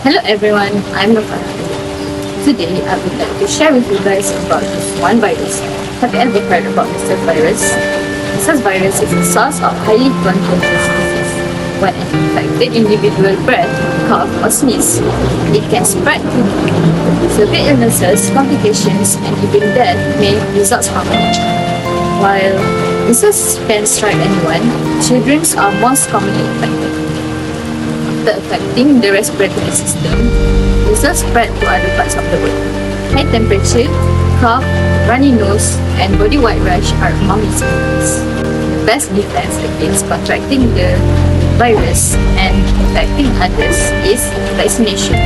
Hello everyone, I'm Nurfarah. Today I would like to share with you guys about this one virus. Have you ever heard about Measles virus? Measles virus is a source of highly contagious disease. When an infected individual breathes, cough or sneeze, it can spread quickly. Severe illnesses, complications and even death may result from it. While measles can strike anyone, children are most commonly affected. After affecting the respiratory system, measles spread to other parts of the body. High temperature, cough, runny nose, and body white rash are among the symptoms. The best defense against contracting the virus and infecting others is vaccination.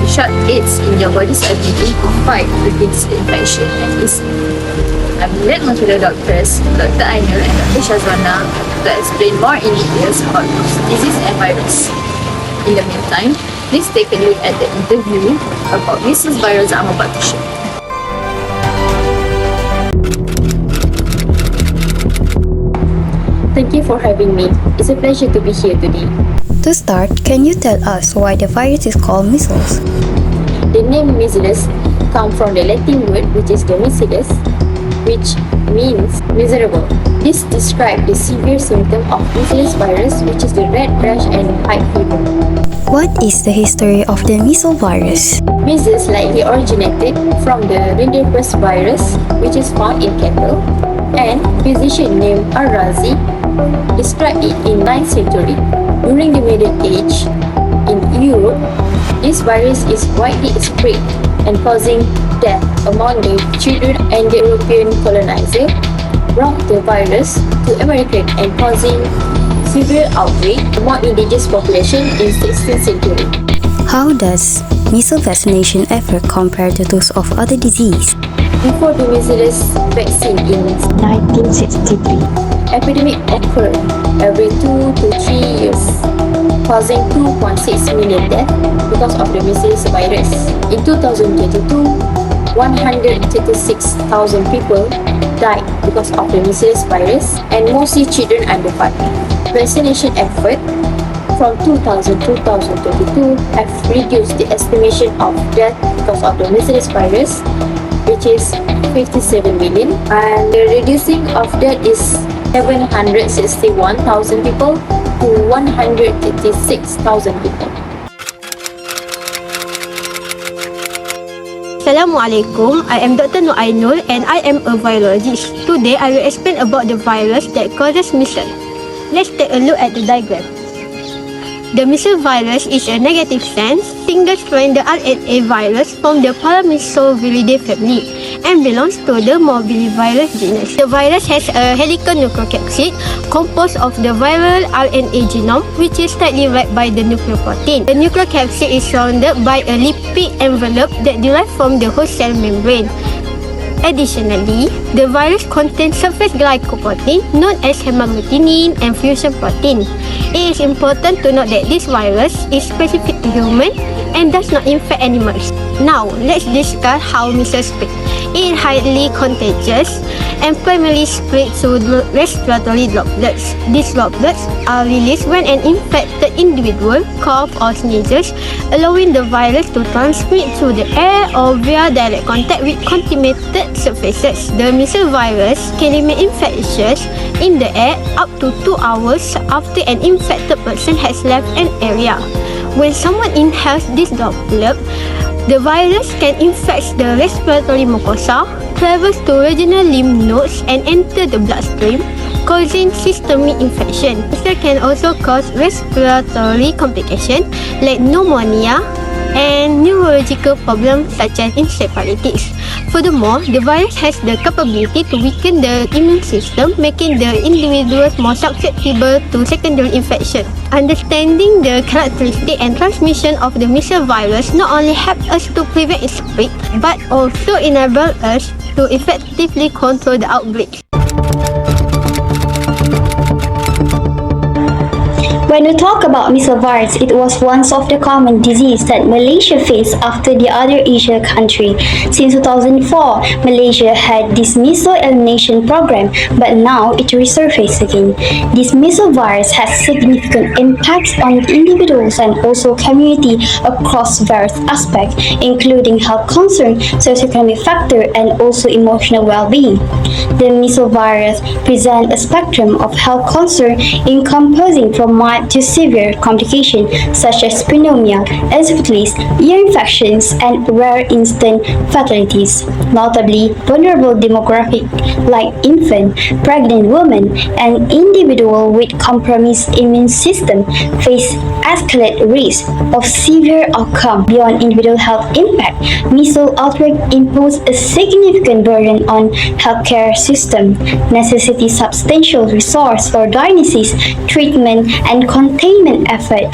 The shot aids in your body's ability to fight against the infection and disease. I'm led on to the doctors, Dr. Ainul and Dr. Syazwana, to explain more in details about this disease and virus. In the meantime, please take a look at the interview about Measles virus I'm about to share. Thank you for having me. It's a pleasure to be here today. To start, can you tell us why the virus is called measles? The name measles comes from the Latin word which is domicilius, which means miserable. This describes the severe symptom of measles virus, which is the red rash and high fever. What is the history of the measles virus? Measles likely originated from the rinderpest virus, which is found in cattle, and physician named Al-Razi described it in 9th century. During the Middle Age, in Europe, this virus is widely spread and causing death among the children, and the European colonizer brought the virus to America and causing severe outbreak among indigenous population in 16th century. How does measles vaccination ever compare to those of other disease? Before the measles vaccine in 1963, epidemic occurred every 2 to 3 years, causing 2.6 million deaths because of the measles virus. In 2022, 136,000 people died because of the measles virus, and mostly children under 5. Vaccination effort from 2000 to 2022 have reduced the estimation of death because of the measles virus, which is 57 million, and the reducing of death is 761,000 people to 136,000 people. Assalamualaikum, I am Dr. Ainul and I am a virologist. Today I will explain about the virus that causes measles. Let's take a look at the diagram. The measles virus is a negative sense single-strand RNA virus from the Paramyxoviridae family and belongs to the morbillivirus genus. The virus has a helical nucleocapsid composed of the viral RNA genome, which is tightly wrapped by the nucleoprotein. The nucleocapsid is surrounded by a lipid envelope that derives from the host cell membrane. Additionally, the virus contains surface glycoprotein known as hemagglutinin and fusion protein. It is important to note that this virus is specific to humans and does not infect animals. Now, let's discuss how measles spread. It is highly contagious and primarily spread through respiratory droplets. These droplets are released when an infected individual coughs or sneezes, allowing the virus to transmit through the air or via direct contact with contaminated surfaces. The measles virus can remain infectious in the air up to 2 hours after an infected person has left an area. When someone inhales this droplet, the virus can infect the respiratory mucosa, travels to regional lymph nodes and enter the bloodstream, causing systemic infection. Measles can also cause respiratory complications like pneumonia and neurological problems such as encephalitis. Furthermore, the virus has the capability to weaken the immune system, making the individuals more susceptible to secondary infection. Understanding the characteristic and transmission of the measles virus not only helps us to prevent its spread, but also enable us to effectively control the outbreak. When we talk about measles virus, it was one of the common disease that Malaysia faced after the other Asia country. Since 2004, Malaysia had this measles elimination program, but now it resurfaced again. This measles virus has significant impacts on individuals and also community across various aspects, including health concern, socioeconomic factor, and also emotional well-being. The measles virus presents a spectrum of health concern encompassing from mild to severe complications such as pneumonia, encephalitis, ear infections, and rare instant fatalities. Notably, vulnerable demographics like infant, pregnant women, and individuals with compromised immune system face escalated risk of severe outcome beyond individual health impact. Measles outbreak impose a significant burden on healthcare system, necessity substantial resource for diagnosis, treatment, and containment effort.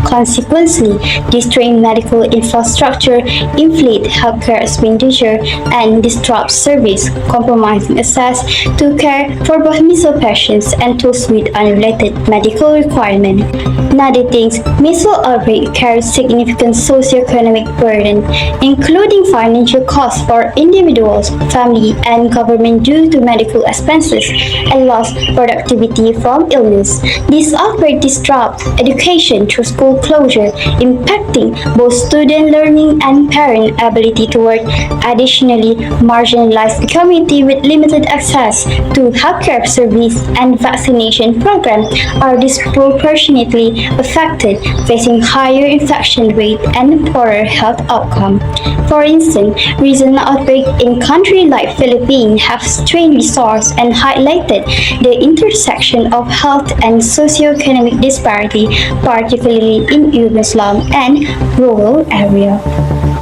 Consequently, this strained medical infrastructure inflate healthcare expenditure and disrupt service, compromising access to care for both measles patients and those with unrelated medical requirements. Another thing, measles outbreak carries significant socioeconomic burden, including financial costs for individuals, family, and government due to medical expenses and lost productivity from illness. This outbreak disrupts education through school closure, impacting both student learning and parent ability to work. Additionally, marginalized community with limited access to healthcare service and vaccination program are disproportionately affected, facing higher infection rate and poorer health outcome. For instance, recent outbreak in countries like Philippines have strained resource and highlighted the intersection of health and socioeconomic disparity, particularly in urban slum and rural area.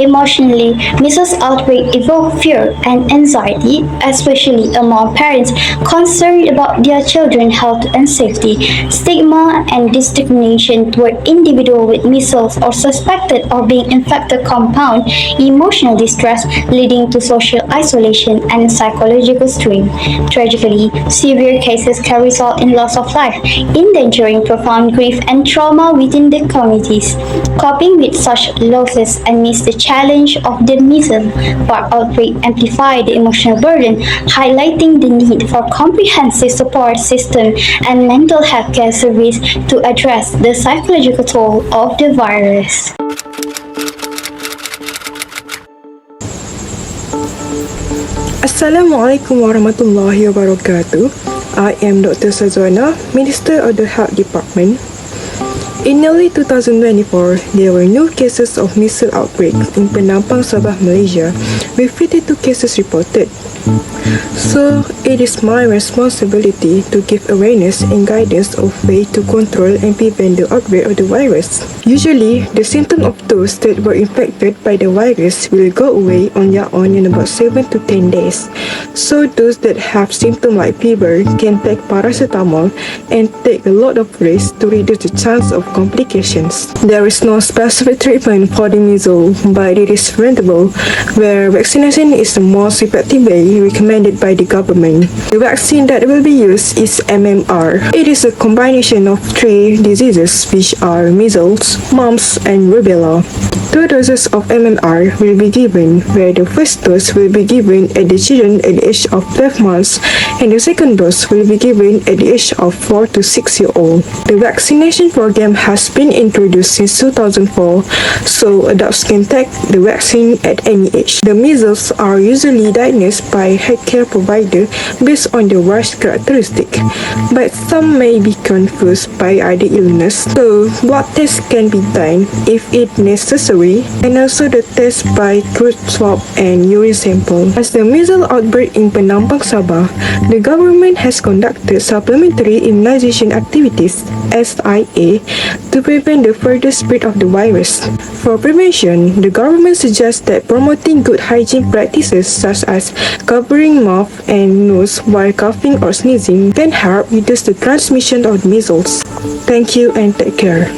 Emotionally, measles outbreak evoke fear and anxiety, especially among parents concerned about their children's health and safety. Stigma and discrimination toward individuals with measles or suspected of being infected compound emotional distress, leading to social isolation and psychological strain. Tragically, severe cases can result in loss of life, endangering profound grief and trauma within the communities. Coping with such losses amidst the challenge of the measles outbreak amplify the emotional burden, highlighting the need for comprehensive support system and mental health care service to address the psychological toll of the virus. Assalamualaikum warahmatullahi wabarakatuh. I am Dr. Syazwana, Minister of the Health Department. In early 2024, there were new cases of measles outbreak in Penampang, Sabah, Malaysia, with 52 cases reported. So, it is my responsibility to give awareness and guidance of way to control and prevent the outbreak of the virus. Usually, the symptoms of those that were infected by the virus will go away on their own in about 7 to 10 days. So, those that have symptoms like fever can take paracetamol and take a lot of rest to reduce the chance of complications. There is no specific treatment for the measles, but it is preventable, where vaccination is the most effective way recommended by the government. The vaccine that will be used is MMR. It is a combination of 3 diseases, which are measles, mumps, and rubella. 2 doses of MMR will be given, where the first dose will be given at the children at the age of 12 months, and the second dose will be given at the age of 4 to 6 years old. The vaccination program has been introduced since 2004, so adults can take the vaccine at any age. The measles are usually diagnosed by healthcare provider based on the virus characteristic, but some may be confused by other illness, so blood tests can be done if it necessary, and also the test by throat swab and urine sample. As the measles outbreak in Penampang, Sabah, the government has conducted supplementary immunization activities SIA to prevent the further spread of the virus. For prevention, the government suggests that promoting good hygiene practices such as covering mouth and nose while coughing or sneezing can help reduce the transmission of measles. Thank you and take care.